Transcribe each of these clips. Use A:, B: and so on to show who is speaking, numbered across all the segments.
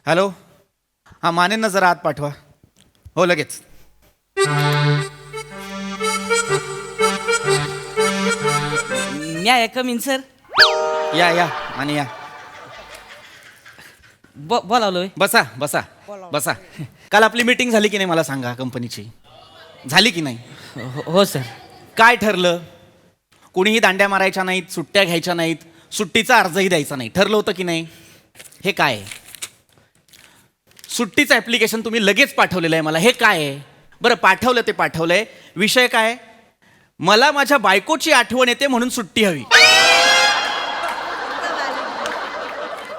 A: Hello, हां मानेंना जरा आत पाठवा. हो लगेच.
B: न्याय कमीन सर.
A: या या माने या.
B: बोलावलोय.
A: बसा बसा बसा. काल आपली मीटिंग झाली की नाही मला सांगा, कंपनीची झाली की नाही?
B: हो सर.
A: काय ठरलं? कुणीही दांड्या मारायच्या नाहीत, सुट्ट्या घ्यायच्या नाहीत, सुट्टीचा अर्जही द्यायचा नाही, ठरलं होतं की नाही? हे काय आहे? सुट्टीचं ॲप्लिकेशन तुम्ही लगेच पाठवलेलं आहे मला, हे काय आहे? बरं पाठवलं ते पाठवलंय, विषय काय? मला माझ्या बायकोची आठवण येते म्हणून सुट्टी हवी.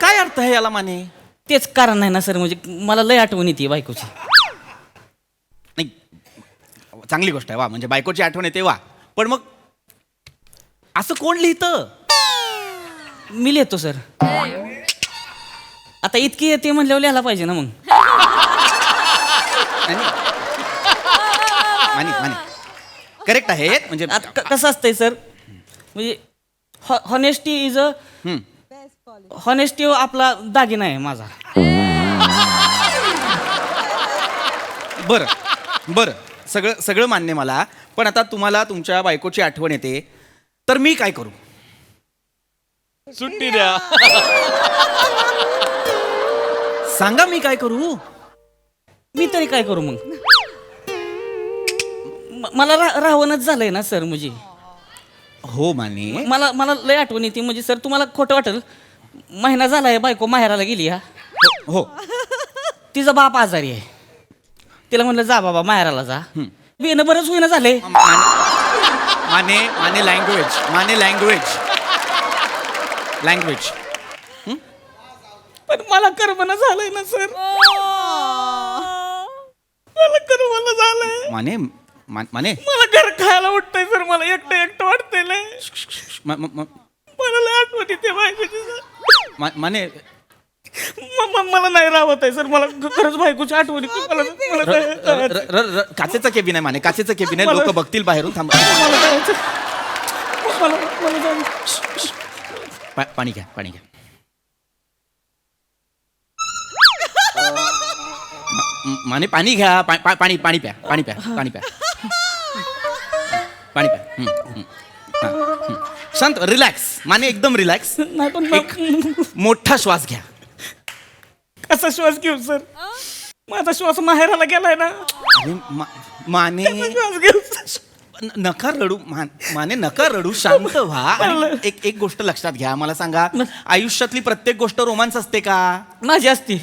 A: काय अर्थ आहे याला माने?
B: तेच कारण नाही ना सर, म्हणजे मला लय आठवण येते बायकोची.
A: नाही, चांगली गोष्ट आहे वा, म्हणजे बायकोची आठवण येते वा, पण मग असं कोण लिहितं?
B: मी लिहितो सर. आता इतकी येते म्हणल्यावर लिहायला पाहिजे ना मग.
A: माने माने करेक्ट आहे म्हणजे.
B: आता कसं असतंय सर, म्हणजे हॉनेस्टी इज अ हॉनेस्टी आपला दागिना आहे माझा.
A: बरं बरं, सगळं सगळं मान्य मला, पण आता तुम्हाला तुमच्या बायकोची आठवण येते तर मी काय करू? सुट्टी द्या. सांगा मी काय करू?
B: मी तरी काय करू मग? मला राहवणच झालंय ना सर, म्हणजे
A: हो माने.
B: मला मला लय आठवण येते. म्हणजे सर तुम्हाला खोटं वाटेल, महिना झालाय बायको माहेराला गेली. हा
A: हो
B: तिचा बाप आजारी आहे. तिला म्हणलं जा बाबा माहेराला जा. बिनं बरंच होईना झालंय.
A: Mane Mane language, Mane language language.
B: पण मला करमना झालंय ना सर. मला करमना झालंय.
A: माने माने
B: मला घर खायला वाटतंय सर. मला एकटं एकटं वाटतंय लय. मला लय आठवण येते बायकोची सर.
A: माने
B: मला नाही राहत आहे सर. मला खरंच बायकोची आठवण येते. मला
A: काचेचं केबिन आहे माने, काचेचं केबिन आहे. लोक बघतील बाहेरून. थांबा. पाणी घ्या, पाणी घ्या. माने पाणी घ्या. पाणी पाणी प्या, पाणी प्या, पाणी प्या, पाणी प्या. शांत, रिलॅक्स माने, एकदम रिलॅक्स.
B: नाही पण
A: मोठा श्वास घ्या.
B: कसा श्वास घेऊ सर? माझा श्वास माहेराला गेलाय ना.
A: माने
B: श्वास घेऊ.
A: नका रडू माने, नका रडू, शांत व्हा. आणि एक गोष्ट लक्षात घ्या, मला सांगा, आयुष्यातली प्रत्येक गोष्ट रोमांस असते का?
B: माझी असती.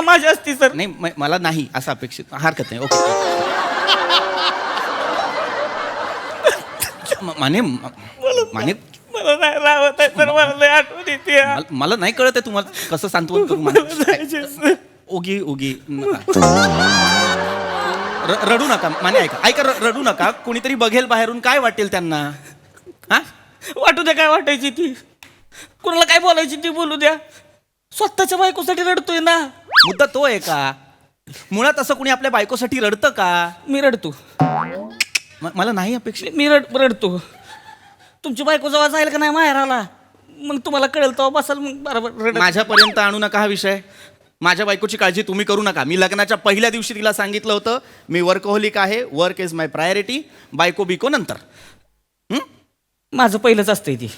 B: माझी असती सर.
A: नाही मला नाही असं अपेक्षित, हरकत नाही. ओके माने माने
B: मला नाही राहत आहे सर. मला लय आठवण येते.
A: मला नाही कळत आहे तुम्हाला कसं सांत्वन करू. माने ओगी ओगी रडू नका माने. ऐका रडू नका. कोणीतरी बघेल बाहेरून, काय वाटेल त्यांना? हा
B: वाटू द्या, काय वाटायची ती. कोणाला काय बोलायची ती बोलू द्या. स्वतःच्या बायकोसाठी रडतोय ना.
A: मुद्दा तो आहे का? मुळात असं कोणी आपल्या बायकोसाठी रडतं का?
B: मी रडतो.
A: मला नाही अपेक्षित.
B: मी रडतो. तुमची बायको जेव्हा जाईल का नाही माहेराला, मग तुम्हाला कळेल तेव्हा बसाल मग बरोबर.
A: माझ्यापर्यंत आणू नका हा विषय. माझ्या बायकोची काळजी तुम्ही करू नका. मी लग्नाच्या पहिल्या दिवशी तिला सांगितलं होतं, मी वर्कहोलिक आहे, वर्क इज माय प्रायोरिटी, बायको बिको नंतर.
B: माझं पहिलंच असतंय ती.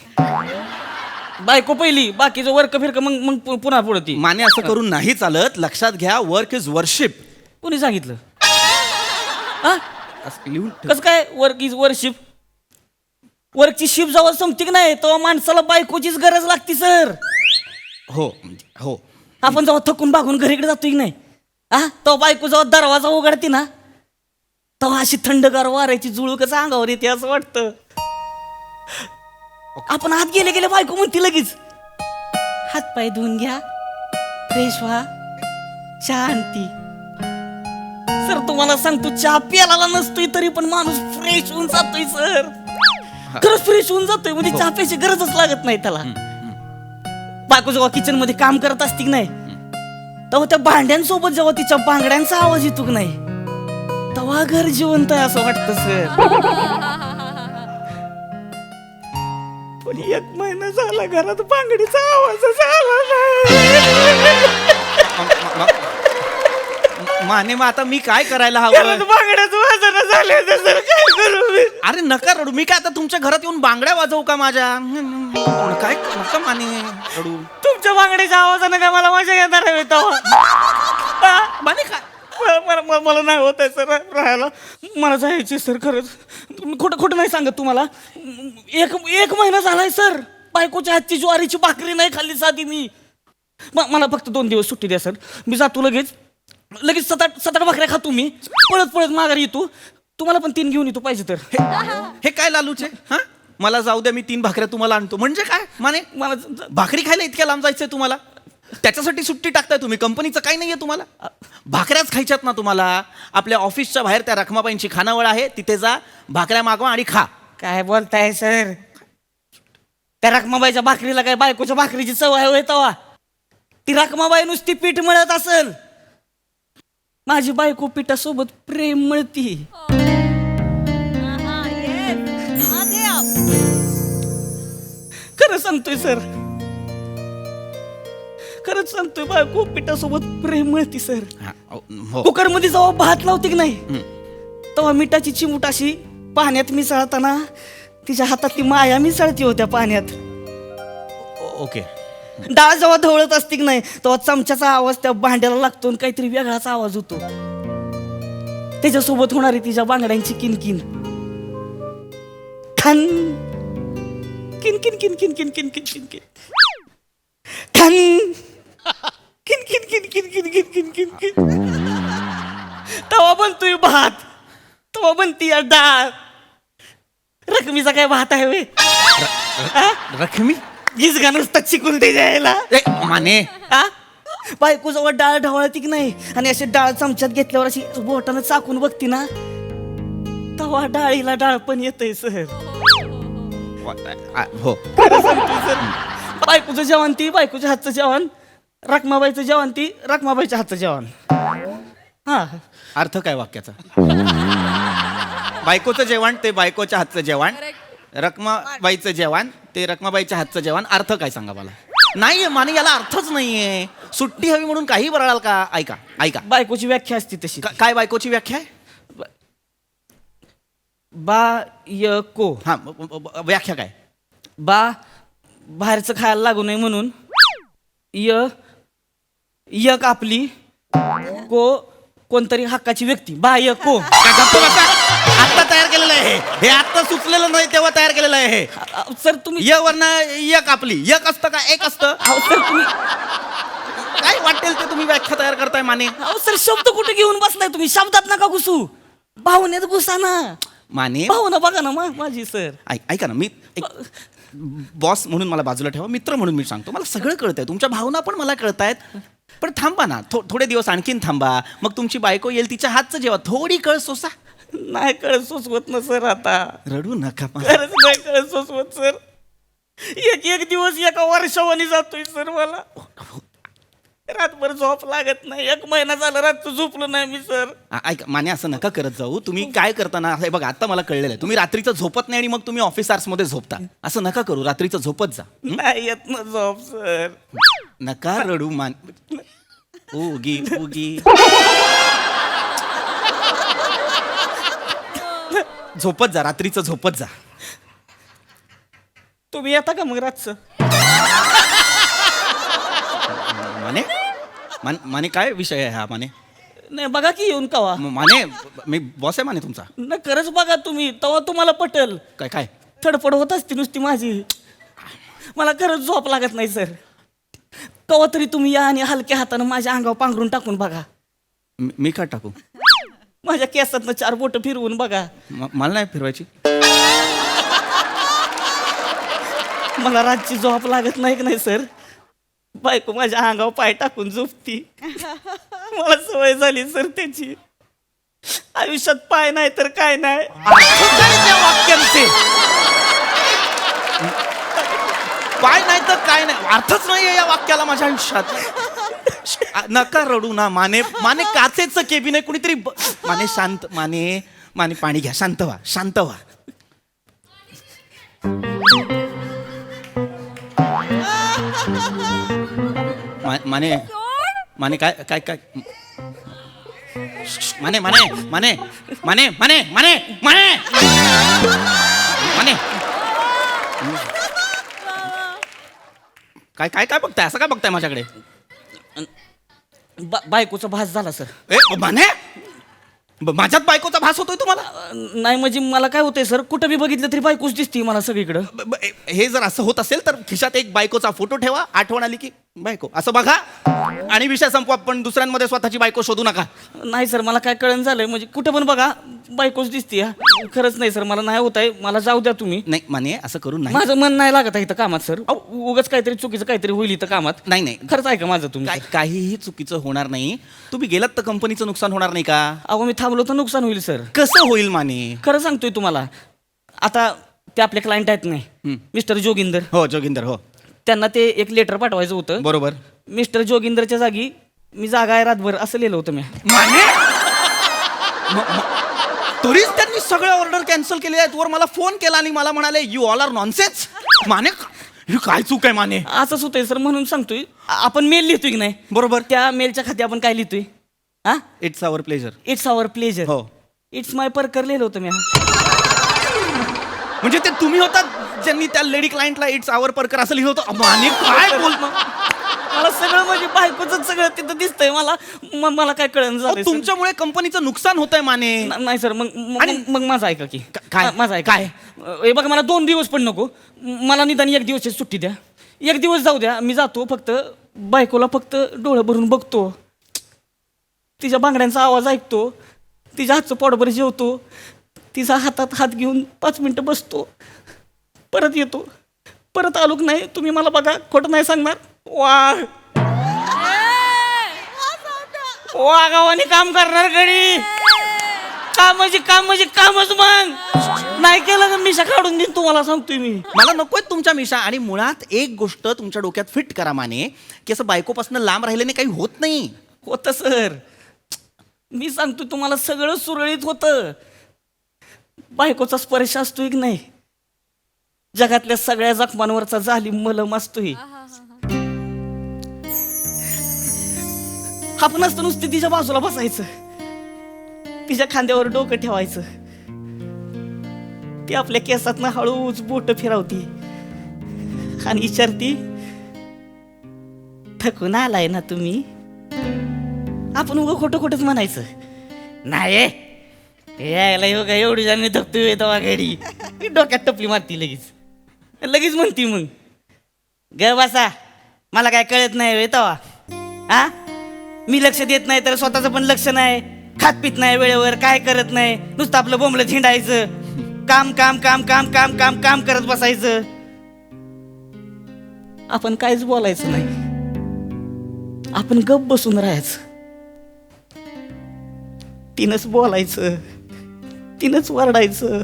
B: बायको पहिली, बाकीचं वर्क फिरक मग पुन्हा पुढे ती.
A: माने असं करून नाही चालत. लक्षात घ्या, वर्क इज वर्शिप.
B: कोणी सांगितलं? कसं काय वर्क इज वर्शिप? वर्कची शिप जेव्हा संपती की नाही तेव्हा माणसाला बायकोचीच गरज लागते सर.
A: हो हो.
B: आपण जेव्हा थकून भागून घरीकडे जातो की नाही, तेव्हा बायको जेव्हा दरवाजा उघडते ना, तेव्हा अशी थंडगार वाऱ्याची जुळूकच अंगावर येते असं वाटतं. आपण आत गेले गेले बायको म्हणते लगेच, हात पाय धुवून घ्या, फ्रेश व्हा, शांती. सर तुम्हाला सांगतो, चहा प्यायला नसतोय तरी पण माणूस फ्रेश होऊन जातोय सर. खरंच फ्रेश होऊन जातोय. म्हणजे चहा प्यायची गरजच लागत नाही त्याला. बायको जेव्हा किचन मध्ये काम करत असती की नाही, तेव्हा त्या भांड्यांसोबत जेव्हा तिच्या बांगड्यांचा आवाज येतो की नाही, तेव्हा घर जिवंत आहे असं वाटतं सर. पण 1 महिना झाला घरात बांगडीचा आवाज झाला नाही.
A: माने मग आता मी काय करायला
B: घरात
A: हवं?
B: बांगड्याचं वाजणं झाले तर सर काय करू मी?
A: अरे नका रडू, मी काय आता तुमच्या घरात येऊन बांगड्या वाजवू का माझ्या? काय नका माने रडू.
B: तुमच्या बांगड्याच्या आवाजानं काय मला मजा येणार आहे तेव्हा?
A: माने काय
B: मला नाही होत आहे सर राहायला. मला जायची सर खरंच. खोटं खोटं नाही सांगत तुम्हाला. एक महिना झालाय सर. बायकोच्या हातची ज्वारीची भाकरी नाही खाल्ली साधी मी. मला फक्त 2 दिवस सुट्टी द्या सर. मी जातो लगेच 7-8 भाकऱ्या खातो मी. पळत माघारी येतो. तुम्हाला पण 3 घेऊन येतो पाहिजे तर.
A: हे काय लालूचे? हा मला जाऊ द्या, मी 3 भाकऱ्या तुम्हाला आणतो. म्हणजे काय माने?
B: मला
A: भाकरी खायला इतक्या लांब जायचंय तुम्हाला? त्याच्यासाठी सुट्टी टाकताय तुम्ही? कंपनीचं काही नाहीये तुम्हाला? भाकऱ्याच खायच्यात ना तुम्हाला? आपल्या ऑफिसच्या बाहेर त्या रखमाबाईंची खानावळ आहे, तिथे जा, भाकऱ्या मागवा आणि खा.
B: काय बोलताय सर? त्या रखमाबाईच्या भाकरीला काय बायकोच्या भाकरीची चव आहे तवा? ती रखमाबाई नुसती पीठ मळत असेल. माझी बायको पिठासोबत प्रेम मळती. खरं सांगतोय सर, खरंच सांगतोय. बायको पिठासोबत प्रेम मळती सर.
A: हो.
B: कुकर मध्ये जेव्हा भात लावते की नाही, तेव्हा मिठाची चिमूट अशी पाण्यात मिसळताना तिच्या हातात ती माया मिसळती होत्या पाण्यात.
A: ओके.
B: डाळ जेव्हा ढवळत असते की नाही, तेव्हा चमच्याचा आवाज त्या भांड्याला लागतो आणि काहीतरी वेगळाच आवाज होतो. त्याच्यासोबत होणारी तिच्या बांगड्यांची किनकिन. खन किन किन किन किन किन किन किन किन किन खन किन किन किन किन किन किन किन किन किन. तवा बनतोय भात, तवा बनती डाळ. रकमीचा काय भात आहे वे?
A: रखमी
B: गिजगा नुसता चिकून ते जायला.
A: माने
B: बायको जवळ डाळ ढवळती की नाही आणि अशी डाळ चमच्यात घेतल्यावर अशी बोटानं चाकून बघती ना, तवा डाळीला डाळ पण येतंय सर.
A: हो.
B: बायकोचं जेवण ती बायकोच्या हातचं जेवण, रखमाबाईचं जेवण ती रखमाबाईच्या हातचं जेवण. हा
A: अर्थ काय वाक्याचा? बायकोचं जेवण ते बायकोच्या हातचं जेवण, रखमाबाईचं जेवण ते रखमाबाईच्या हातचं जेवण. अर्थ काय सांगा मला? नाहीये माने, याला अर्थच नाहीये. सुट्टी हवी म्हणून काही बरळाल का? ऐका ऐका,
B: बायकोची व्याख्या असते तशी.
A: काय बायकोची व्याख्या आहे?
B: बायको.
A: हा व्याख्या काय?
B: बाहेरचं खायला लागू नये म्हणून यक आपली कोणतरी हक्काची व्यक्ती. बायको.
A: आता तयार केलेलं आहे हे, आता सुचलेलं नाही तेव्हा तयार केलेलं आहे हे.
B: सर तुम्ही
A: य वरनं एक आपली. एक असतं का एक असतं?
B: सर तुम्ही
A: काय वाटेल ते तुम्ही व्याख्या तयार करताय माने.
B: सर शब्द कुठे घेऊन बसलाय तुम्ही? शब्दात नका घुसू, भावनेत घुसा ना.
A: माने
B: भावना बघा ना माझी सर.
A: ऐका ना, मी एक बॉस म्हणून मला बाजूला ठेवा, मित्र म्हणून मी सांगतो, मला सगळं कळतंय, तुमच्या भावना पण मला कळतायत. पण थांबा ना, थोडे दिवस आणखीन थांबा, मग तुमची बायको येईल, तिच्या हातचं जेव्हा थोडी कळ सोसा.
B: नाही कळ सोसवत ना सर. आता
A: रडू नका.
B: खरंच नाही कळ सोसवत सर. एक दिवस एका वर्षावानी जातोय सर. मला रातभर झोप लागत नाही. 1 महिना झाला रात्र झोपलो नाही मी सर.
A: ऐका माने, असं नका करत जाऊ. तुम्ही काय करताना हे बघा, आता मला कळलेलं आहे, तुम्ही रात्रीचं झोपत नाही आणि मग तुम्ही ऑफिस आवर्स मध्ये झोपता. असं नका करू, रात्रीचं झोपत जा.
B: नाही येत ना झोप सर.
A: नका रडू मान. उगी उगी झोपत जा, रात्रीचं झोपत जा.
B: तुम्ही येता का मग रातचं?
A: माने माने काय विषय आहे हा माने?
B: नाही बघा की येऊन कवा.
A: माने मी बॉस आहे माने तुमचा.
B: नाही खरंच बघा तुम्ही, तेव्हा तुम्हाला पटेल.
A: काय काय
B: थडपड होत असते नुसती माझी. मला खरंच झोप लागत नाही सर. कवा तरी तुम्ही या आणि हलक्या हातानं माझ्या अंगावर पांघरून टाकून बघा.
A: मी का टाकू?
B: माझ्या केसातनं 4 बोटं फिरवून बघा.
A: मला नाही फिरवायची.
B: मला रातची झोप लागत नाही की नाही सर. बायको माझ्या अंगावर पाय टाकून झोपती. मला सवय झाली सर त्याची. आयुष्यात पाय नाही तर काय नाही.
A: त्या वाक्यांचे पाय नाही तर काय नाही, अर्थच नाहीये या वाक्याला माझ्या आयुष्यात. नका रडू ना माने. माने काचेचं केबिन आहे, कुणीतरी माने शांत. माने माने पाणी घ्या, शांत व्हा, शांत व्हा. माने माने काय काय काय माने माने माने माने माने माने माने माने काय काय काय बघताय असं काय बघताय माझ्याकडे?
B: बायकोचा भास झाला सर.
A: माने माझ्यात बायकोचा भास होतोय तुम्हाला?
B: नाही म्हणजे मला काय होतंय सर, कुठं बी बघितलं तरी बायकोच दिसते मला सगळीकडं.
A: हे जर असं होत असेल तर खिशात एक बायकोचा फोटो ठेवा, आठवण आली की बायको असं बघा आणि विषय संपवा. पण दुसऱ्यांमध्ये स्वतःची बायको शोधू नका.
B: नाही सर मला काय कळण झालंय, म्हणजे कुठं पण बघा बायकोच दिसते. खरंच नाही सर, मला नाही होत आहे, मला जाऊ द्या तुम्ही.
A: नाही माने असं करू नाही.
B: माझं मन नाही लागत आहे इथं कामात सर. उगाच काहीतरी चुकीचं काहीतरी होईल इथं कामात.
A: नाही नाही
B: खरंच आहे का माझं तुम्ही?
A: काहीही चुकीचं होणार नाही. तुम्ही गेलात तर कंपनीचं नुकसान होणार नाही का?
B: अहो मी थांबलो तर नुकसान होईल सर.
A: कसं होईल माने?
B: खरं सांगतोय तुम्हाला. आता ते आपले क्लायंट आहेत नाही मिस्टर जोगिंदर.
A: हो जोगिंदर हो.
B: त्यांना ते एक लेटर पाठवायचं होतं.
A: बरोबर.
B: मिस्टर जोगिंदरच्या जागी मी जागा आहे रातभर असं लिहिलं होतं मी.
A: माने तरीच त्यांनी सगळे ऑर्डर कॅन्सल केले आहेत. वर मला फोन केला आणि मला म्हणाले यू ऑल आर नॉनसेन्स. माने ही काय चूक आहे माने?
B: असंच होतंय सर, म्हणून सांगतोय. आपण मेल लिहितोय की नाही?
A: बरोबर.
B: त्या मेलच्या खाती आपण काय लिहितोय? हा,
A: it's our pleasure.
B: It's our pleasure.
A: हो.
B: इट्स माय परकर लिहिलं होतं मी.
A: म्हणजे ते तुम्ही होतात ज्यांनी त्या लेडी क्लायंटला इट्स आवर परकर असं लिहिलं होतं? माने काय बोल.
B: मला सगळं म्हणजे बायकोचं सगळं तिथं दिसतंय. मला काय कळण झालं.
A: तुमच्यामुळे कंपनीचं नुकसान होतंय माने.
B: नाही सर, मग माझं ऐका की.
A: काय?
B: माझं ऐका.
A: काय?
B: हे बघा मला 2 दिवस पण नको, मला निदान 1 दिवसाची सुट्टी द्या. 1 दिवस जाऊ द्या, मी जातो. फक्त बायकोला फक्त डोळं भरून बघतो, तिच्या बांगड्यांचा आवाज ऐकतो, तिच्या हातचं पोटभर जेवतो, तिचा हातात हात घेऊन 5 मिनिटं बसतो, परत येतो. परत आलोक नाही तुम्ही मला बघा, खोटं नाही सांगणार. गावाने काम करणार गडी. कामच मग नाही केलं तर मिशा काढून देईन तुम्हाला सांगतोय मी.
A: मला नकोय तुमच्या मिशा. आणि मुळात एक गोष्ट तुमच्या डोक्यात फिट करा माने, की असं बायकोपासून लांब राहिल्याने काही होत नाही.
B: होतं सर, मी सांगतो तुम्हाला सगळं सुरळीत होतं. बायकोचा स्पर्श असतोय की नाही, जगातल्या सगळ्या जखमांवरचा जालिम मलम असतोय. आपण असतं नुसतं तिच्या बाजूला बसायचं, तिच्या खांद्यावर डोकं ठेवायचं, ती आपल्या केसातनं हळूच बोट फिरवती आणि विचारती थकून आलाय ना तुम्ही. आपण उगं खोटं खोटंच म्हणायचं. नाही यायला हो का एवढी जाणी थकतोय तेव्हा घडी डोक्यात टपली मारती लगेच म्हणती मग ग बसा, मला काय कळत नाही वे तेव्हा. हा, मी लक्ष देत नाही तर स्वतःचं पण लक्ष नाही, खात पित नाही वेळेवर, काय करत नाही, नुसतं आपलं बोंबलं झिंडायचं, काम काम काम काम काम काम काम करत बसायचं. आपण काहीच बोलायचं नाही, आपण गप्प बसून राहायचं. तिनंच बोलायचं, तिनंच वरडायचं,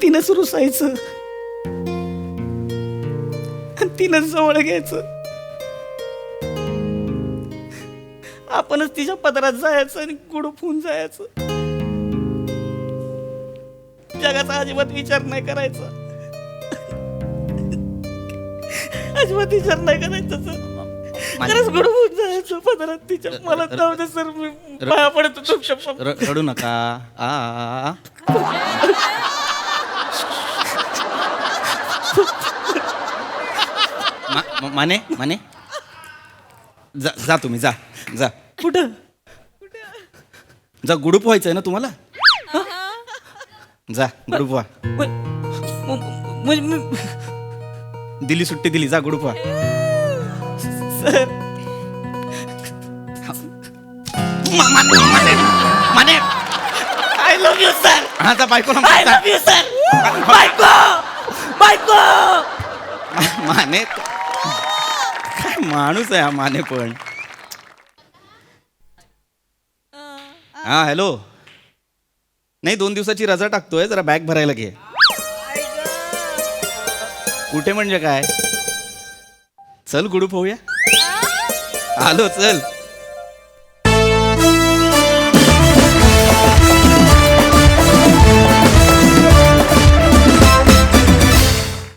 B: तिनंच रुसायचं, तिनंच जवळ घ्यायचं. आपणच तिच्या पदरात जायचं आणि गुडूप होऊन जायचं. जगाचा अजिबात विचार नाही करायचा, अजिबात विचार नाही करायचा. खरंच गुडूप होऊन जायचं पदरात तिच्या. मला जाऊ दे सर, मी पाया पडतो तुमच्या.
A: रडू नका. माने माने जा तुम्ही जा जा.
B: कुठं
A: जा, गुडूप व्हायचंय ना तुम्हाला? जा गुडूप व्हा. दिली सुट्टी दिली, जा गुडूप व्हा.
B: Sir
A: Mane
B: I love you sir.
A: हा जा बायकोला
B: आय लव्ह यू सर. बायको
A: माने काय माणूस आहे हा माने पण. हा हॅलो. नाही 2 दिवसाची रजा टाकतोय, जरा बॅग भरायला घे. कुठे म्हणजे काय? चल गुडूप होऊया. आलो चल.